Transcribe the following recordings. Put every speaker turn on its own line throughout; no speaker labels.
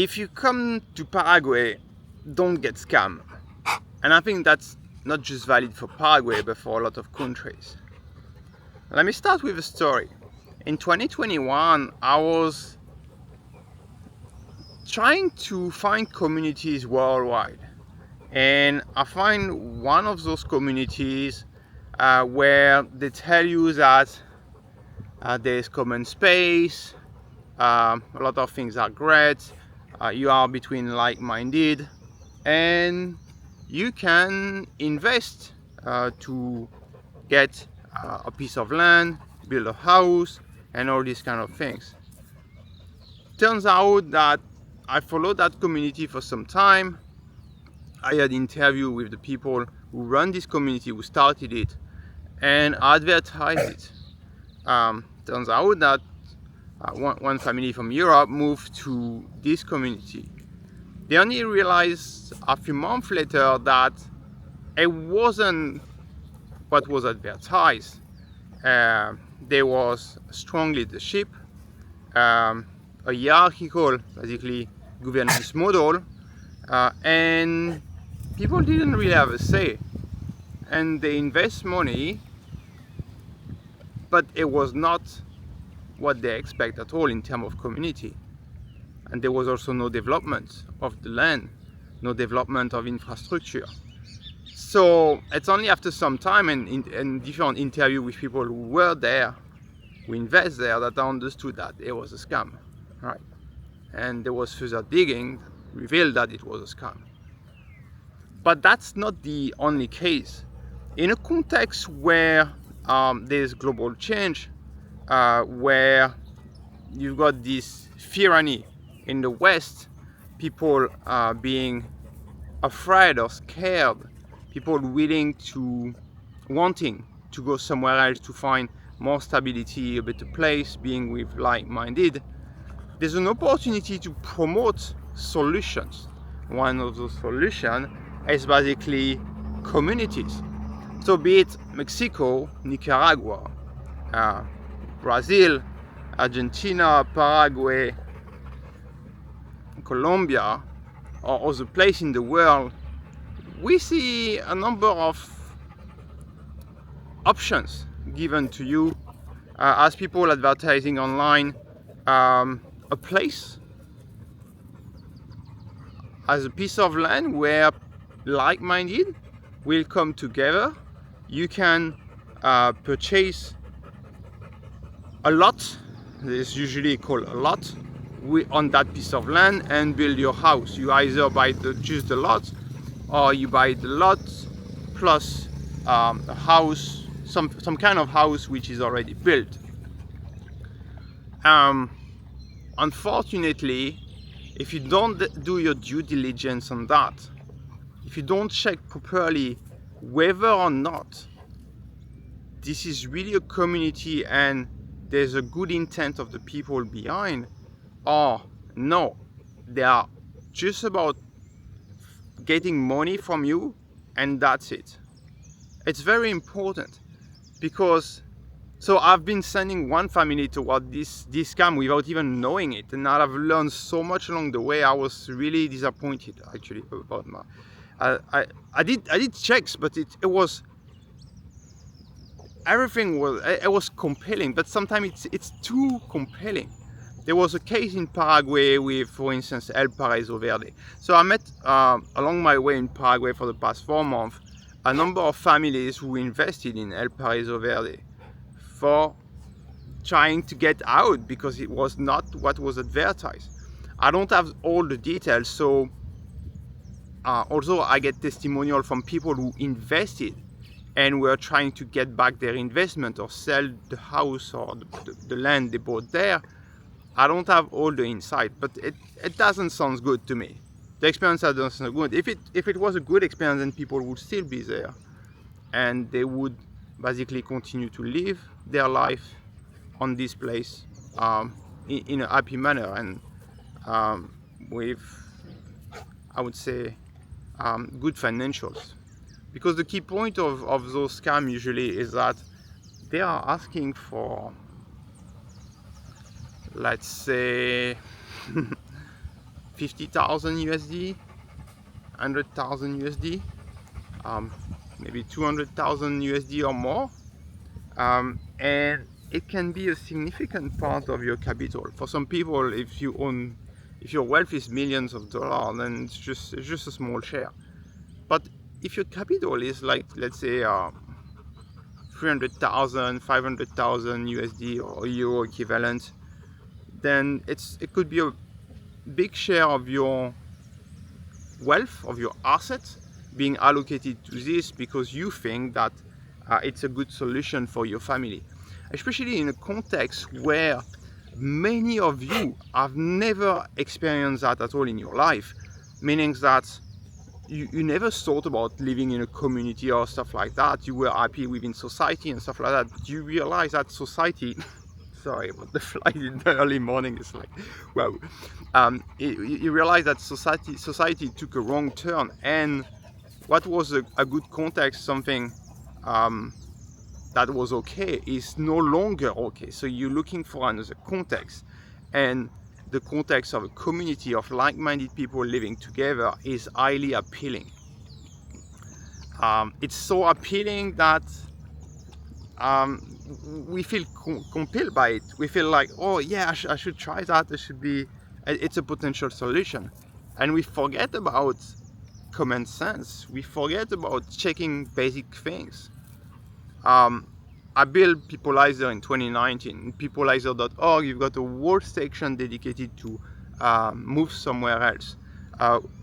if you come to Paraguay, don't get scammed. And I think that's not just valid for Paraguay, but for a lot of countries. Let me start with a story. In 2021, I was trying to find communities worldwide. And I find one of those communities where they tell you that there is common space, a lot of things are great, you are between like-minded, and you can invest to get a piece of land, build a house, and all these kind of things. Turns out that I followed that community for some time. I had interview with the people who run this community, who started it, and advertised it. Turns out that one family from Europe moved to this community. They only realized a few months later that it wasn't what was advertised. There was strong leadership, a hierarchical, basically, governance model, and people didn't really have a say. And they invest money, but it was not what they expect at all in terms of community. And there was also no development of the land, no development of infrastructure. So it's only after some time and different interviews with people who were there, who invest there, that I understood that it was a scam, right? And there was further digging that revealed that it was a scam. But that's not the only case. In a context where there's global change, where you've got this tyranny in the West, people being afraid or scared, people wanting to go somewhere else to find more stability, a better place, being with like-minded, there's an opportunity to promote solutions. One of those solutions is basically communities. So be it Mexico, Nicaragua, Brazil, Argentina, Paraguay, Colombia, or other place in the world, we see a number of options given to you as people advertising online, a place as a piece of land where like-minded will come together. You can purchase a lot, it's usually called a lot, on that piece of land and build your house. You either buy just the lot, or you buy the lot plus a house, some kind of house which is already built. Unfortunately, if you don't do your due diligence on that, if you don't check properly whether or not this is really a community and there's a good intent of the people behind, or no, they are just about getting money from you and that's it. It's very important, because so I've been sending one family toward this scam without even knowing it, and I've learned so much along the way. I was really disappointed actually about my I did checks, but it was everything was compelling, but sometimes it's too compelling. There was a case in Paraguay with, for instance, El Paraíso Verde. So I met along my way in Paraguay for the past 4 months a number of families who invested in El Paraíso Verde for trying to get out because it was not what was advertised. I don't have all the details, so also I get testimonial from people who invested and were trying to get back their investment or sell the house or the land they bought there. I don't have all the insight, but it doesn't sound good to me. The experience doesn't sound good. If it was a good experience, then people would still be there and they would basically continue to live their life on this place in a happy manner and with, I would say, good financials. Because the key point of those scams usually is that they are asking for, let's say, 50,000 USD, 100,000 USD, maybe 200,000 USD or more, and it can be a significant part of your capital. For some people, if your wealth is millions of dollars, then it's just a small share. But if your capital is like, let's say, 300,000, 500,000 USD or euro equivalent, then it could be a big share of your wealth, of your assets, being allocated to this because you think that it's a good solution for your family, especially in a context where many of you have never experienced that at all in your life, meaning that you never thought about living in a community or stuff like that. You were happy within society and stuff like that, but you realize that society sorry about the flight in the early morning, it's like wow. You realize that society took a wrong turn, and what was a good context, something that was okay, is no longer okay. So you're looking for another context, and the context of a community of like-minded people living together is highly appealing. It's so appealing that we feel compelled by it. We feel like, oh yeah, I should try that. It's a potential solution. And we forget about common sense. We forget about checking basic things. I built Peopleizer in 2019. Peopleizer.org, you've got a whole section dedicated to move somewhere else.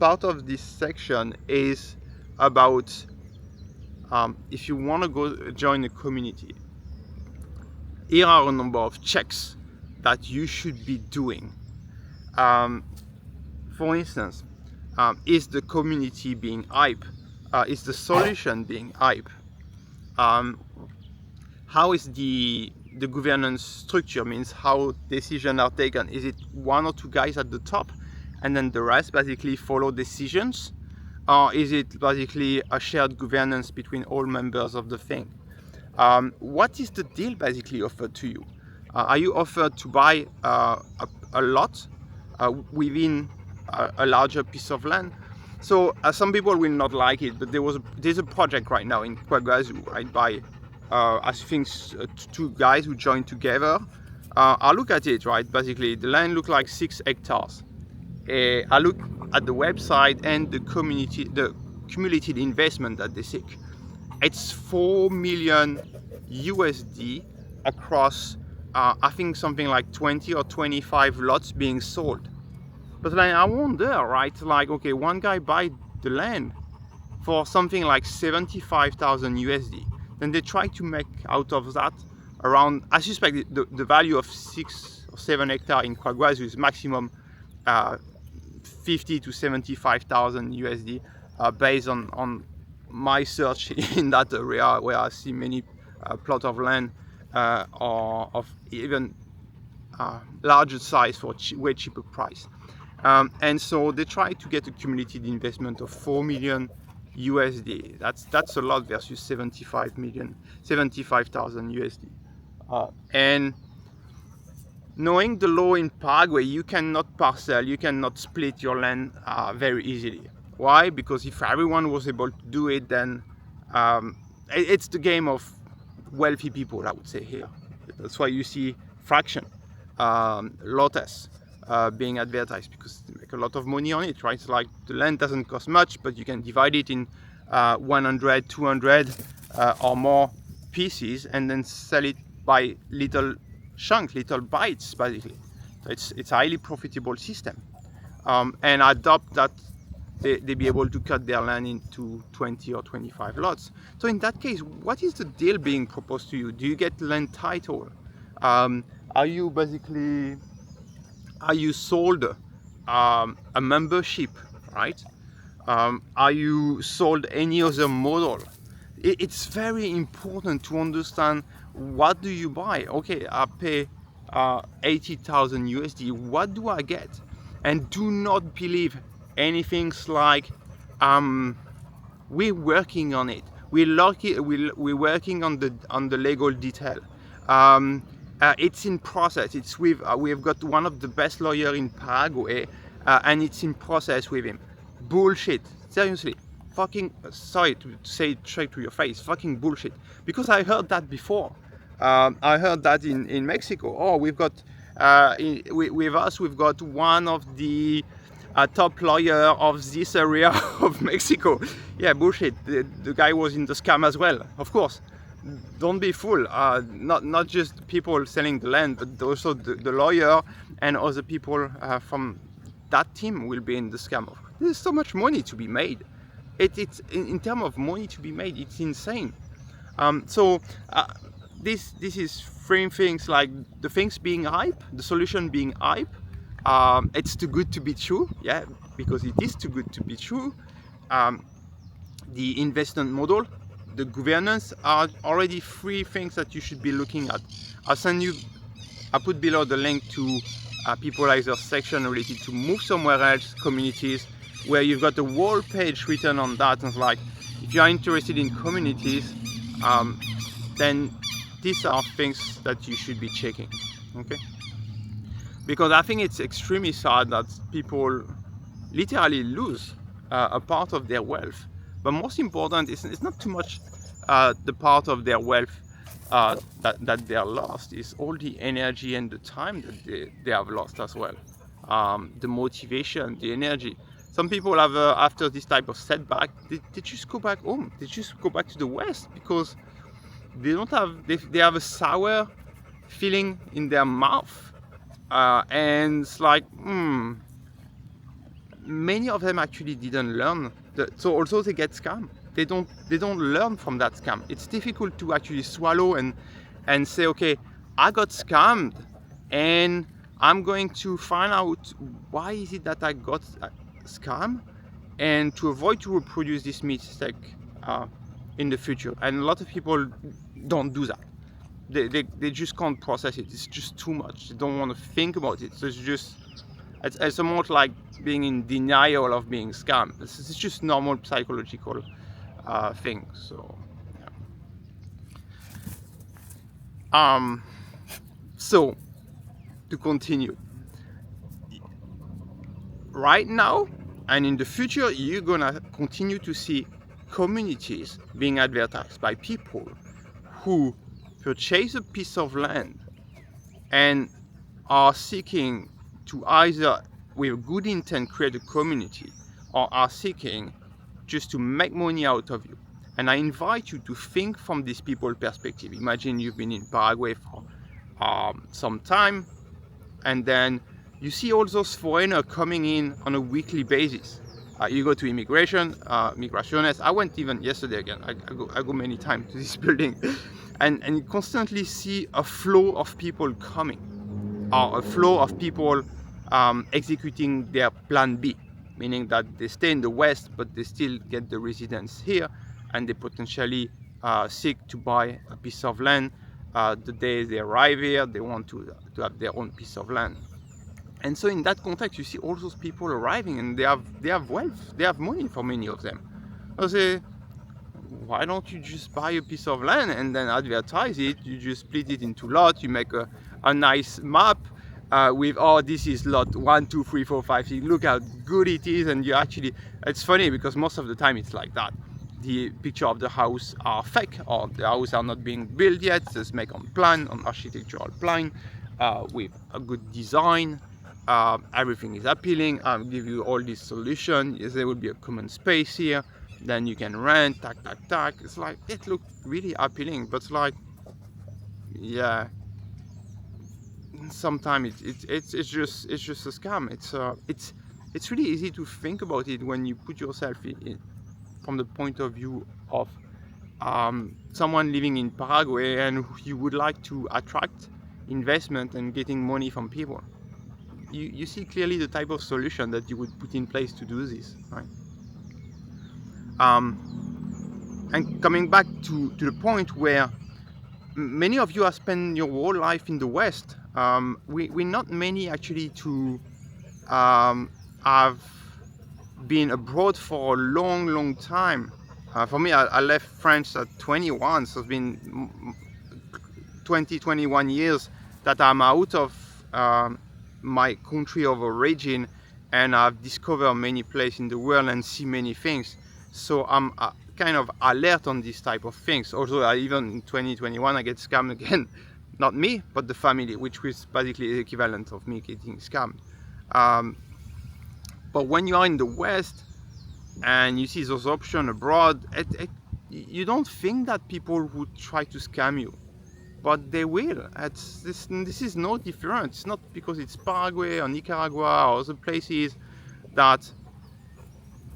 Part of this section is about if you want to go join a community, here are a number of checks that you should be doing. For instance, is the community being hype? Is the solution being hype? How is the governance structure, means how decisions are taken? Is it one or two guys at the top and then the rest basically follow decisions? Or is it basically a shared governance between all members of the thing? What is the deal basically offered to you? Are you offered to buy a lot within a larger piece of land? So some people will not like it, but there's a project right now in Paraguay, right, by I think two guys who joined together. I look at it, right, basically the land looks like 6 hectares. I look at the website and the cumulative investment that they seek. It's 4 million USD across I think something like 20 or 25 lots being sold. But like, I wonder, right, like, okay, one guy buy the land for something like 75,000 USD. Then they try to make out of that around, I suspect the value of 6 or 7 hectares in Paraguay is maximum 50 to 75,000 USD, based on my search in that area, where I see many plots of land or of even larger size for way cheaper price. And so they try to get a cumulative investment of 4 million USD. That's a lot versus 75,000 USD. And knowing the law in Paraguay, you cannot parcel, you cannot split your land very easily. Why? Because if everyone was able to do it, then it's the game of wealthy people, I would say here. That's why you see fraction, lotus being advertised, because they make a lot of money on it, right? It's like the land doesn't cost much, but you can divide it in 100, 200 or more pieces, and then sell it by little chunks, little bites, basically. So it's a highly profitable system. And I doubt that they be able to cut their land into 20 or 25 lots. So in that case, what is the deal being proposed to you? Do you get land title? Are you sold a membership, right? Are you sold any other model? It's very important to understand, what do you buy? Okay, I pay 80,000 USD. What do I get? And do not believe anything like we're working on it. We're working on the legal detail. It's in process. It's with we've got one of the best lawyers in Paraguay and it's in process with him. Bullshit. Seriously. Fucking, sorry to say it straight to your face, fucking bullshit. Because I heard that before. I heard that in Mexico. Oh, we've got, with us, we've got one of the top lawyer of this area of Mexico. Yeah, bullshit. The guy was in the scam as well, of course. Don't be fooled. Not just people selling the land, but also the lawyer and other people from that team will be in the scam. There's so much money to be made. It's in terms of money to be made, it's insane. This is frame things like the things being hype, the solution being hype. It's too good to be true, yeah, because it is too good to be true. The investment model, the governance are already three things that you should be looking at. I put below the link to peopleizer section related to move somewhere else communities, where you've got a whole page written on that. And like, if you are interested in communities, then these are things that you should be checking, okay? Because I think it's extremely sad that people literally lose a part of their wealth. But most important, it's not too much the part of their wealth that they are lost. It's all the energy and the time that they have lost as well. The motivation, the energy. Some people have, after this type of setback, they just go back home. They just go back to the West because they don't have, they have a sour feeling in their mouth. And it's like, many of them actually didn't learn. So also they get scammed. They don't learn from that scam. It's difficult to actually swallow and say, okay, I got scammed and I'm going to find out why is it that I got scammed, and to avoid to reproduce this mistake in the future. And a lot of people don't do that. They just can't process it. It's just too much. They don't want to think about it. So it's almost like being in denial of being scammed. It's just normal psychological thing. So yeah. So to continue, right now and in the future, you're gonna continue to see communities being advertised by people who purchase a piece of land and are seeking to either with good intent create a community, or are seeking just to make money out of you. And I invite you to think from these people's perspective. Imagine you've been in Paraguay for some time, and then you see all those foreigners coming in on a weekly basis. You go to migraciones. I went even yesterday again. I go many times to this building, and you constantly see a flow of people coming, or a flow of people executing their plan B, meaning that they stay in the West, but they still get the residence here, and they potentially seek to buy a piece of land. The day they arrive here, they want to have their own piece of land. And so in that context, you see all those people arriving, and they have wealth, they have money for many of them. I say, why don't you just buy a piece of land and then advertise it? You just split it into lots, you make a nice map with, oh, this is lot 1, 2, 3, 4, 5, 6. Look how good it is. And you actually, it's funny because most of the time it's like that. The picture of the house are fake, or the house are not being built yet. It's just make on plan, on architectural plan, with a good design. Everything is appealing. I'll give you all this solution. Yes, there will be a common space here. Then you can rent, tack. It's like, it looks really appealing, but it's like, yeah. Sometimes it's just a scam. It's really easy to think about it when you put yourself in from the point of view of someone living in Paraguay and you would like to attract investment and getting money from people. You see clearly the type of solution that you would put in place to do this, right? And coming back to the point where many of you have spent your whole life in the West, we're not many actually to have been abroad for a long time. For me, I left France at 21, so it's been 21 years that I'm out of my country of origin, and I've discovered many places in the world and see many things. So I'm kind of alert on this type of things. Although even in 2021 I get scammed again, not me, but the family, which was basically the equivalent of me getting scammed. Um, but when you are in the West and you see those options abroad, you don't think that people would try to scam you, but they will. This is no different. It's not because it's Paraguay or Nicaragua or other places that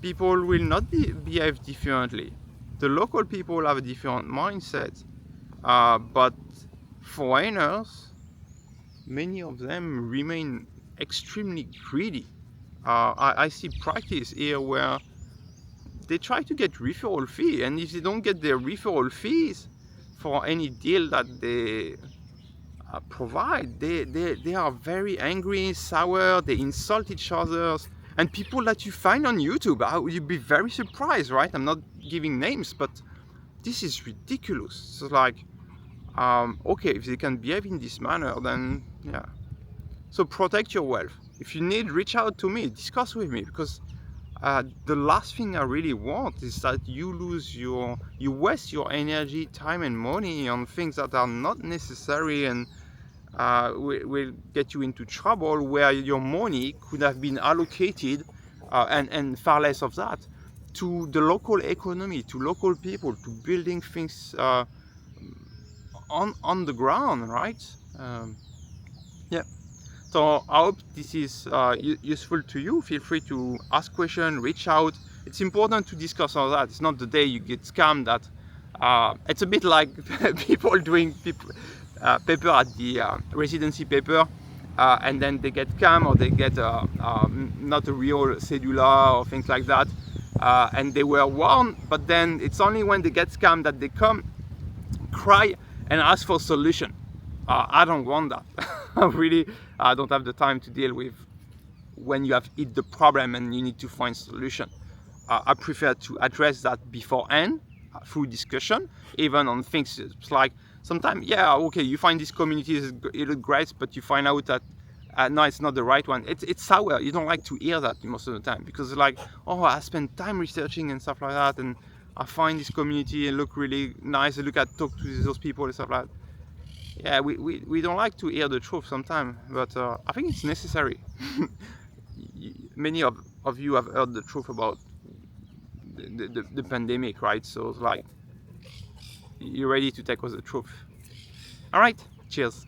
people will not behave differently. The local people have a different mindset, but foreigners, many of them remain extremely greedy. I see practice here where they try to get referral fee, and if they don't get their referral fees for any deal that they provide, they are very angry, sour, they insult each other. And people that you find on YouTube, you'd be very surprised, right? I'm not giving names, but this is ridiculous. So like, okay, if they can behave in this manner, then yeah. So protect your wealth. If you need, reach out to me, discuss with me, because the last thing I really want is that you waste your energy, time and money on things that are not necessary and will get you into trouble, where your money could have been allocated, and far less of that, to the local economy, to local people, to building things on the ground, right? Yeah. So I hope this is useful to you. Feel free to ask questions, reach out. It's important to discuss all that. It's not the day you get scammed that it's a bit like people doing paper at the residency paper, and then they get scammed, or they get not a real cedula or things like that, and they were warned, but then it's only when they get scammed that they come, cry, and ask for a solution. I don't want that. I don't have the time to deal with when you have hit the problem and you need to find solution. I prefer to address that beforehand through discussion, even on things. It's like sometimes, yeah, okay, you find this community it looks great, but you find out that no, it's not the right one. It's sour. You don't like to hear that most of the time, because it's like, oh, I spend time researching and stuff like that, and I find this community and look really nice. I talk to those people and stuff like that. Yeah, we don't like to hear the truth sometimes, but I think it's necessary. Many of you have heard the truth about the pandemic, right? So it's like, you're ready to take with the truth. All right, cheers.